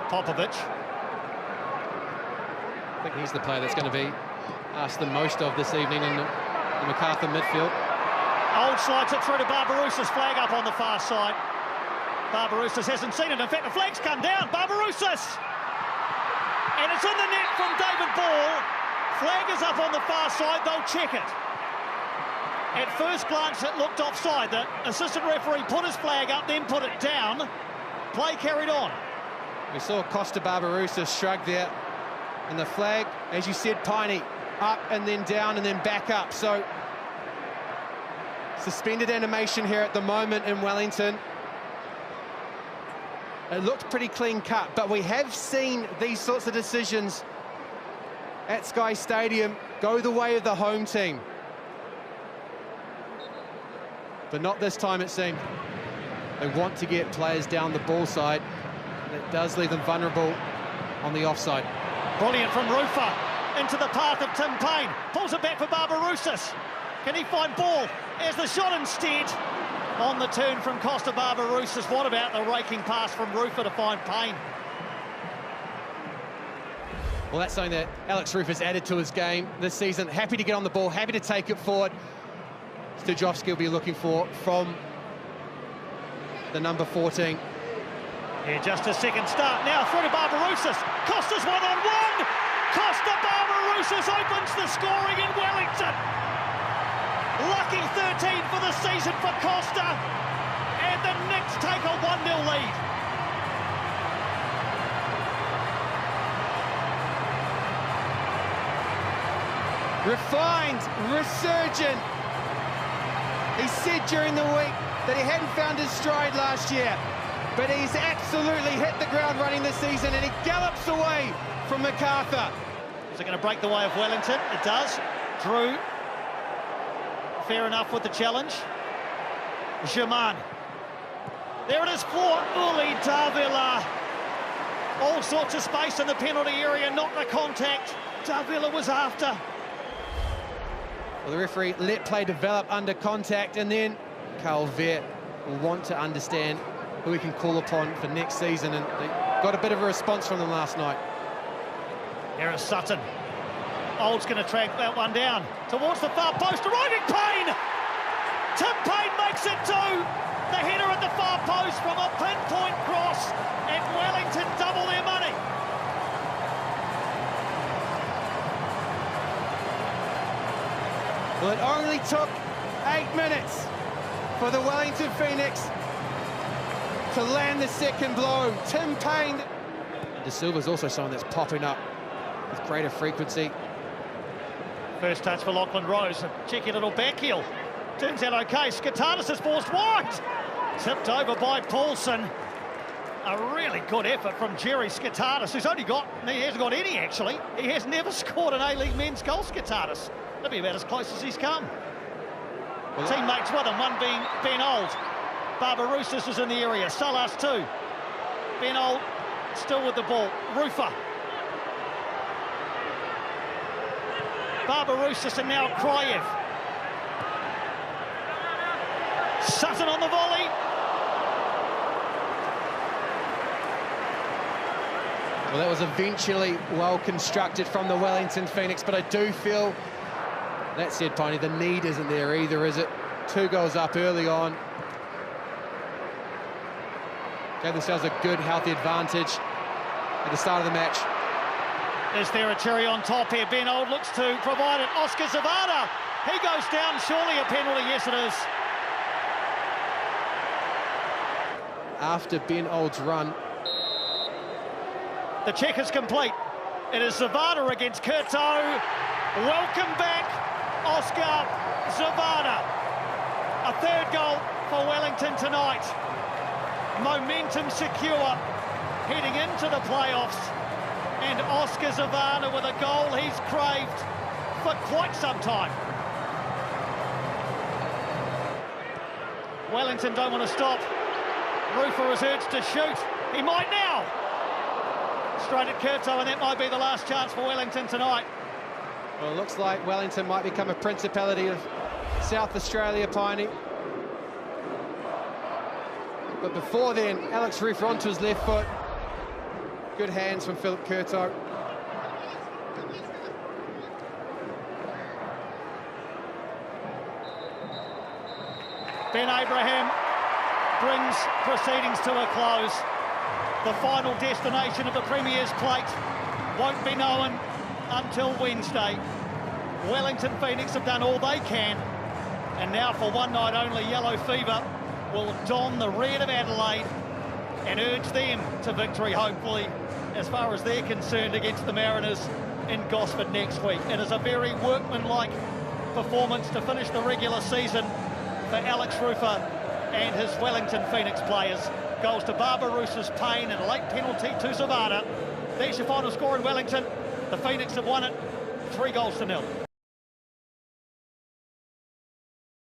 Popovic. I think he's the player that's going to be asked the most of this evening in the Macarthur midfield. Old slides it through to Barbaroussa's flag up on the far side. Barbaroussas hasn't seen it. In fact, the flag's come down. Barbaroussas! And it's in the net from David Ball. Flag is up on the far side. They'll check it. At first glance, it looked offside. The assistant referee put his flag up, then put it down. Play carried on. We saw Costa Barbaroussas shrug there. And the flag, as you said, Piney, up and then down and then back up. So, suspended animation here at the moment in Wellington. It looked pretty clean cut, but we have seen these sorts of decisions at Sky Stadium go the way of the home team. But not this time, it seemed. They want to get players down the ball side. It does leave them vulnerable on the offside. Brilliant from Rufa into the path of Tim Payne. Pulls it back for Barbaroussas. Can he find Ball? There's the shot instead. On the turn from Costa Barbaroussas. What about the raking pass from Rufa to find Payne? Well, that's something that Alex Rufa's added to his game this season. Happy to get on the ball, happy to take it forward. Stujovski will be looking for from the number 14. Yeah, just a second start now through to Barbaroussas. Costa's one-on-one. Costa Barbaroussas opens the scoring in Wellington. Lucky 13 for the season for Costa. And the Knicks take a 1-0 lead. Refined, resurgent. He said during the week that he hadn't found his stride last year, but he's absolutely hit the ground running this season, and he gallops away from Macarthur. Is it going to break the way of Wellington? It does. Drew, fair enough with the challenge. Germain. There it is for Uli Davila. All sorts of space in the penalty area, not the contact Davila was after. Well, the referee let play develop under contact, and then Carl Vert will want to understand who we can call upon for next season, and they got a bit of a response from them last night. Here is Sutton. Old's going to track that one down towards the far post, arriving Payne! Tim Payne makes it two! The header at the far post from a pinpoint cross, and Wellington double their money. Well, it only took 8 minutes for the Wellington Phoenix to land the second blow. Tim Payne. De Silva's also someone that's popping up with greater frequency. First touch for Lachlan Rose, a cheeky little back heel. Turns out okay, Skitadis is forced wide. Tipped over by Paulson. A really good effort from Jerry Skitadis, who's only got, he hasn't got any actually. He has never scored an A-League men's goal, Skitadis. That'll be about as close as he's come. Well, teammates with him, one being Ben Old. Barbaroussas is in the area, Salas too. Ben Old still with the ball, Rufa. Barbaroussas and now Kraev. Sutton on the volley. Well, that was eventually well constructed from the Wellington Phoenix, but I do feel, that said, Piney, the need isn't there either, is it? 2 goals up early on. Gave themselves a good, healthy advantage at the start of the match. Is there a cherry on top here? Ben Old looks to provide it. Oscar Zavada, he goes down, surely a penalty. Yes, it is. After Ben Old's run. The check is complete. It is Zavada against Curto. Welcome back, Oscar Zavada. A 3rd goal for Wellington tonight. Momentum secure, heading into the playoffs. And Oscar Zavada with a goal he's craved for quite some time. Wellington don't want to stop. Rufa is urged to shoot. He might now. Straight at Curto, and that might be the last chance for Wellington tonight. Well, it looks like Wellington might become a principality of South Australia, Piney. But before then, Alex Rufa onto his left foot. Good hands from Philip Curto. Ben Abraham brings proceedings to a close. The final destination of the Premier's plate won't be known until Wednesday. Wellington Phoenix have done all they can, and now for one night only, Yellow Fever will don the red of Adelaide and urge them to victory, hopefully, as far as they're concerned, against the Mariners in Gosford next week. It is a very workmanlike performance to finish the regular season for Alex Rufer and his Wellington Phoenix players. Goals to Barbarossa's Payne and a late penalty to Zavada. There's your final score in Wellington. The Phoenix have won it 3-0.